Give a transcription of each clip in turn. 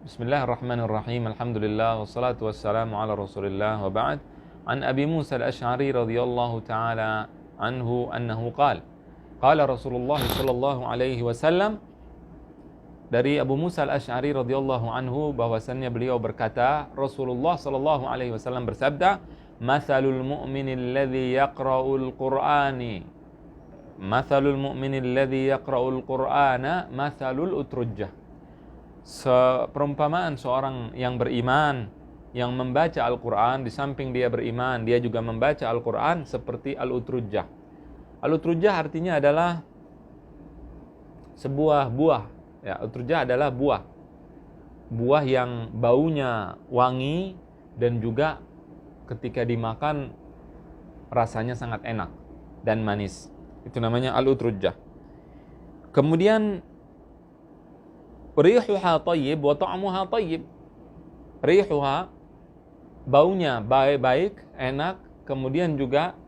Bismillahirrahmanirrahim. Alhamdulillah wassalatu wassalamu ala Rasulillah wa ba'd. An Abi Musa al-Asy'ari radhiyallahu taala anhu annahu qala Rasulullah sallallahu alaihi wasallam, dari Abu Musa al-Asy'ari radhiyallahu anhu bahwasannya beliau berkata, Rasulullah sallallahu alaihi wasallam bersabda, "Matsalul mu'minil ladzi yaqra'ul Qur'ani matsalul mu'minil ladzi yaqra'ul Qur'ana matsalul utrujjah." Perumpamaan seorang yang beriman yang membaca Al-Quran, di samping dia beriman, dia juga membaca Al-Quran seperti Al-Utrujjah. Al-Utrujjah artinya adalah sebuah buah. Ya, Utrujjah adalah buah. Buah yang baunya wangi dan juga ketika dimakan rasanya sangat enak dan manis. Itu namanya Al-Utrujjah. Kemudian rihuha thayyib wa ta'muha thayyib. Rihuha, baunya baik, enak, kemudian juga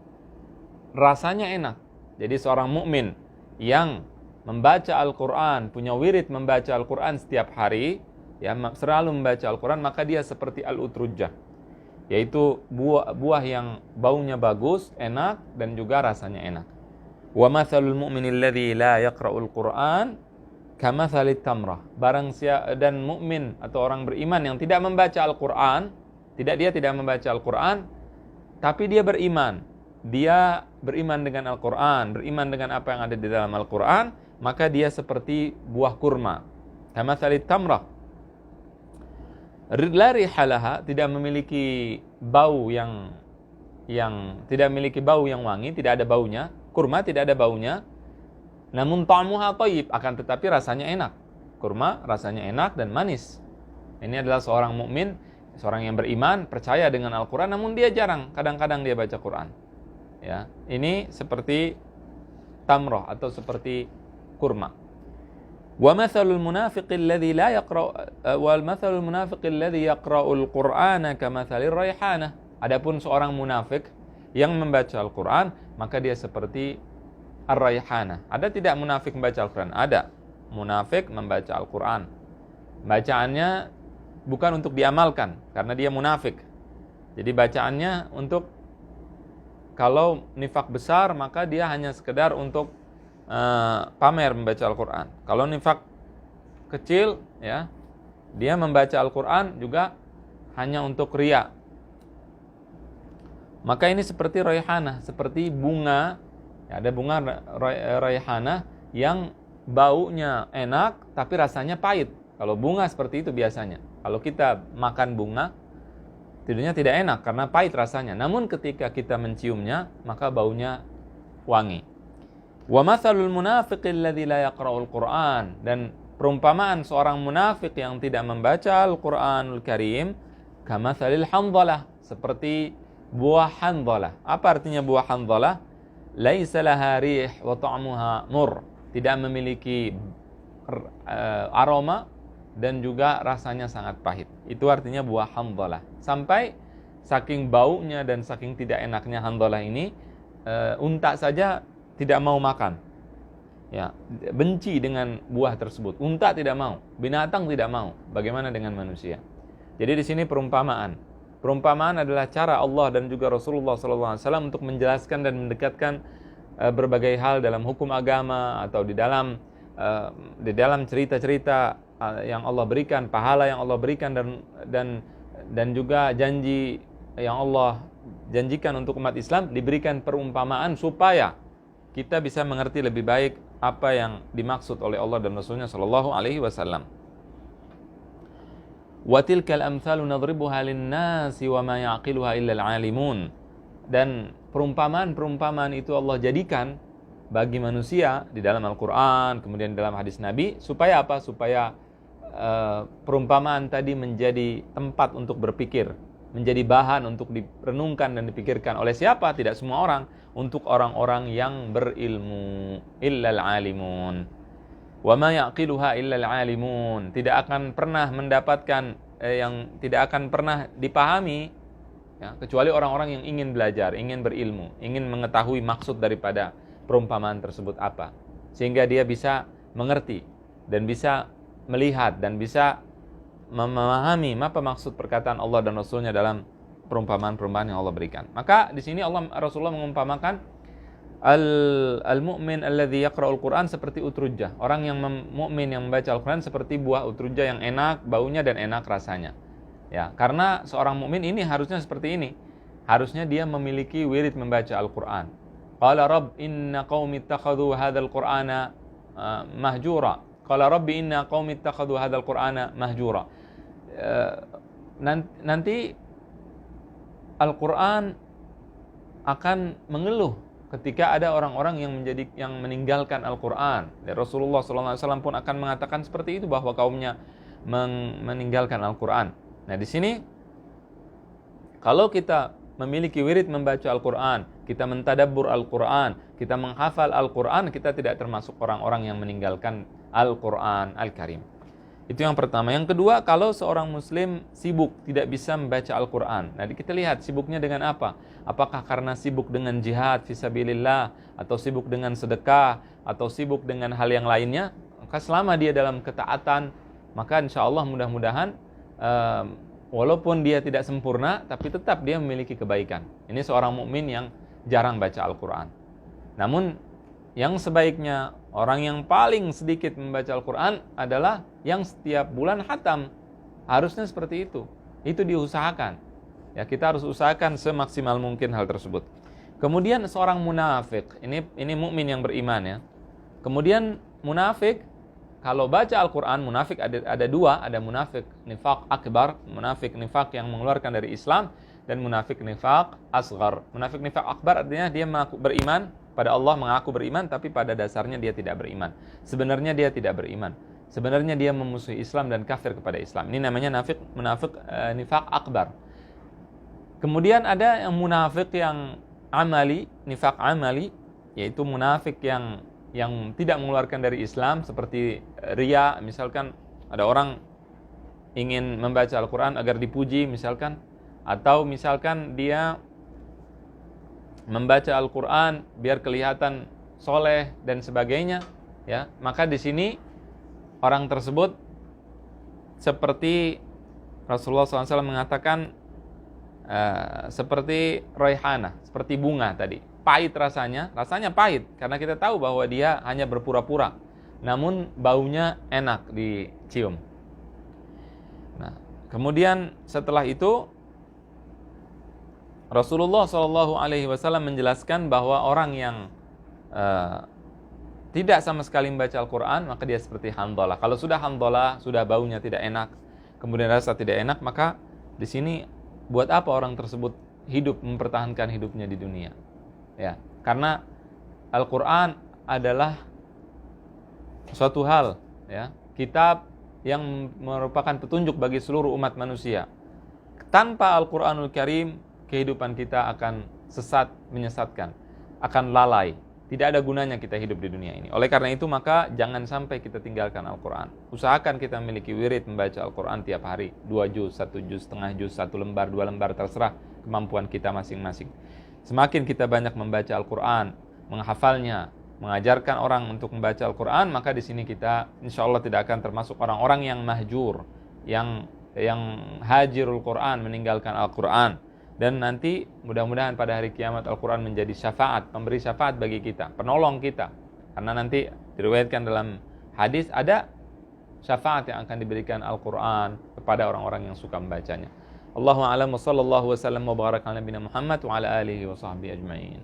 rasanya enak. Jadi seorang mukmin yang membaca Al-Quran, punya wirid membaca Al-Quran setiap hari, ya, selalu membaca Al-Quran, maka dia seperti Al-Utrujjah, yaitu buah yang baunya bagus, enak, dan juga rasanya enak. Wa matsalul mu'minil ladzi la yaqra'ul Qur'an kamatsalit tamrah. Dan mukmin atau orang beriman yang tidak membaca Al-Quran, dia tidak membaca Al-Quran, tapi dia beriman. Dia beriman dengan Al-Quran, beriman dengan apa yang ada di dalam Al-Quran, maka dia seperti buah kurma. Kamatsalit tamrah. La rihalaha, tidak memiliki bau yang tidak memiliki bau yang wangi, tidak ada baunya. Kurma tidak ada baunya. Namun ta'muha thayyib, akan tetapi rasanya enak. Kurma rasanya enak dan manis. Ini adalah seorang mukmin, seorang yang beriman, percaya dengan Al-Quran, namun dia kadang-kadang dia baca Quran. Ya, ini seperti tamrah atau seperti kurma. Wa matsalul munafiqil ladzi la yaqra'ul Qur'ana kamatsalir raihanah. Adapun seorang munafik yang membaca Al-Quran, maka dia seperti Ar-Raihanah. Ada tidak munafik membaca Al-Quran? Ada. Munafik membaca Al-Quran. Bacaannya bukan untuk diamalkan, karena dia munafik. Jadi bacaannya untuk, kalau nifak besar, maka dia hanya sekedar untuk pamer membaca Al-Quran. Kalau nifak kecil, ya, dia membaca Al-Quran juga hanya untuk riya. Maka ini seperti Raihanah, seperti bunga. Ya, ada bunga raihanah yang baunya enak tapi rasanya pahit. Kalau bunga seperti itu biasanya. Kalau kita makan bunga, tidurnya tidak enak karena pahit rasanya. Namun ketika kita menciumnya, maka baunya wangi. Wa matsalul munafiqil ladzi la yaqra'ul Qur'an, dan perumpamaan seorang munafik yang tidak membaca Al-Qur'anul Karim, kamatsalil handhalah, seperti buah handhalah. Apa artinya buah handhalah? Laisa laha rih wa ta'muha mur, tidak memiliki aroma dan juga rasanya sangat pahit. Itu artinya buah handhalah. Sampai saking baunya dan saking tidak enaknya handhalah ini, unta saja tidak mau makan. Ya, benci dengan buah tersebut. Unta tidak mau, binatang tidak mau. Bagaimana dengan manusia? Jadi di sini perumpamaan. Perumpamaan adalah cara Allah dan juga Rasulullah SAW untuk menjelaskan dan mendekatkan berbagai hal dalam hukum agama atau di dalam cerita-cerita yang Allah berikan, pahala yang Allah berikan, dan juga janji yang Allah janjikan untuk umat Islam, diberikan perumpamaan supaya kita bisa mengerti lebih baik apa yang dimaksud oleh Allah dan Rasulnya Shallallahu Alaihi Wasallam. Wa tilkal amthalu nadribuha lin-nasi wa ma yaqiluha illa al-alimun. Dan perumpamaan-perumpamaan itu Allah jadikan bagi manusia di dalam Al-Quran, kemudian dalam hadis Nabi, supaya apa? Supaya perumpamaan tadi menjadi tempat untuk berpikir, menjadi bahan untuk direnungkan dan dipikirkan oleh siapa? Tidak semua orang, untuk orang-orang yang berilmu. Illa al-alimun. Wa ma yaqiluha illa al-alimun, tidak akan pernah mendapatkan yang tidak akan pernah dipahami, ya, kecuali orang-orang yang ingin belajar, ingin berilmu, ingin mengetahui maksud daripada perumpamaan tersebut apa, sehingga dia bisa mengerti dan bisa melihat dan bisa memahami apa maksud perkataan Allah dan Rasulnya dalam perumpamaan-perumpamaan yang Allah berikan. Maka di sini Rasulullah mengumpamakan al-mu'min alladzi yaqra'ul Qur'an seperti utrujah. Orang yang mukmin yang membaca Al-Qur'an seperti buah utrujah yang enak baunya dan enak rasanya. Ya, karena seorang mukmin ini harusnya seperti ini. Harusnya dia memiliki wirid membaca Al-Qur'an. Qala rabb inna qaumi ittakhadhu hadzal qur'ana mahjura. Qala rabbi inna qaumi ittakhadhu hadzal qur'ana mahjura. Nanti Al-Qur'an akan mengeluh ketika ada orang-orang yang meninggalkan Al-Qur'an. Rasulullah SAW pun akan mengatakan seperti itu, bahwa kaumnya meninggalkan Al-Qur'an. Nah, di sini kalau kita memiliki wirid membaca Al-Qur'an, kita mentadabbur Al-Qur'an, kita menghafal Al-Qur'an, kita tidak termasuk orang-orang yang meninggalkan Al-Qur'an Al-Karim. Itu yang pertama. Yang kedua, kalau seorang muslim sibuk tidak bisa membaca Al-Qur'an. Nah, kita lihat sibuknya dengan apa? Apakah karena sibuk dengan jihad fisabilillah, atau sibuk dengan sedekah, atau sibuk dengan hal yang lainnya? Maka selama dia dalam ketaatan, maka insya Allah mudah-mudahan walaupun dia tidak sempurna, tapi tetap dia memiliki kebaikan. Ini seorang mukmin yang jarang baca Al-Qur'an. Namun yang sebaiknya, orang yang paling sedikit membaca Al-Qur'an adalah yang setiap bulan khatam. Harusnya seperti itu. Itu diusahakan. Ya, kita harus usahakan semaksimal mungkin hal tersebut. Kemudian seorang munafik, ini mukmin yang beriman ya. Kemudian munafik, kalau baca Al-Qur'an, munafik ada dua, ada munafik nifaq akbar, munafik nifaq yang mengeluarkan dari Islam, dan munafik nifaq asghar. Munafik nifaq akbar artinya dia mengaku beriman pada Allah, mengaku beriman, tapi pada dasarnya dia tidak beriman. Sebenarnya dia tidak beriman. Sebenarnya dia memusuhi Islam dan kafir kepada Islam. Ini namanya munafik nifaq akbar. Kemudian ada yang munafik yang amali, nifaq amali, yaitu munafik yang tidak mengeluarkan dari Islam, seperti riya. Misalkan ada orang ingin membaca Al-Quran agar dipuji misalkan, atau misalkan dia membaca Al-Quran biar kelihatan soleh dan sebagainya, ya, maka di sini orang tersebut seperti Rasulullah SAW mengatakan seperti raihana, seperti bunga tadi, pahit rasanya pahit, karena kita tahu bahwa dia hanya berpura-pura, namun baunya enak dicium. Nah, kemudian setelah itu Rasulullah SAW menjelaskan bahwa orang yang tidak sama sekali membaca Al-Quran, maka dia seperti Hanzalah. Kalau sudah Hanzalah, sudah baunya tidak enak, kemudian rasa tidak enak, maka di sini buat apa orang tersebut hidup, mempertahankan hidupnya di dunia? Ya, karena Al-Quran adalah suatu hal, ya, kitab yang merupakan petunjuk bagi seluruh umat manusia. Tanpa Al-Quranul Karim, kehidupan kita akan sesat, menyesatkan, akan lalai. Tidak ada gunanya kita hidup di dunia ini. Oleh karena itu, maka jangan sampai kita tinggalkan Al-Quran. Usahakan kita memiliki wirid membaca Al-Quran tiap hari. 2 juz, 1 juz, setengah juz, 1 lembar, 2 lembar, terserah kemampuan kita masing-masing. Semakin kita banyak membaca Al-Quran, menghafalnya, mengajarkan orang untuk membaca Al-Quran, maka di sini kita insya Allah tidak akan termasuk orang-orang yang mahjur, yang hajirul Quran, meninggalkan Al-Quran. Dan nanti mudah-mudahan pada hari kiamat Al-Quran menjadi syafaat, memberi syafaat bagi kita, penolong kita. Karena nanti diriwayatkan dalam hadis ada syafaat yang akan diberikan Al-Quran kepada orang-orang yang suka membacanya. Allahu a'lam wa sallallahu wa sallam wa baraka ala nabiyina Muhammad wa ala alihi wa sahbihi ajma'in.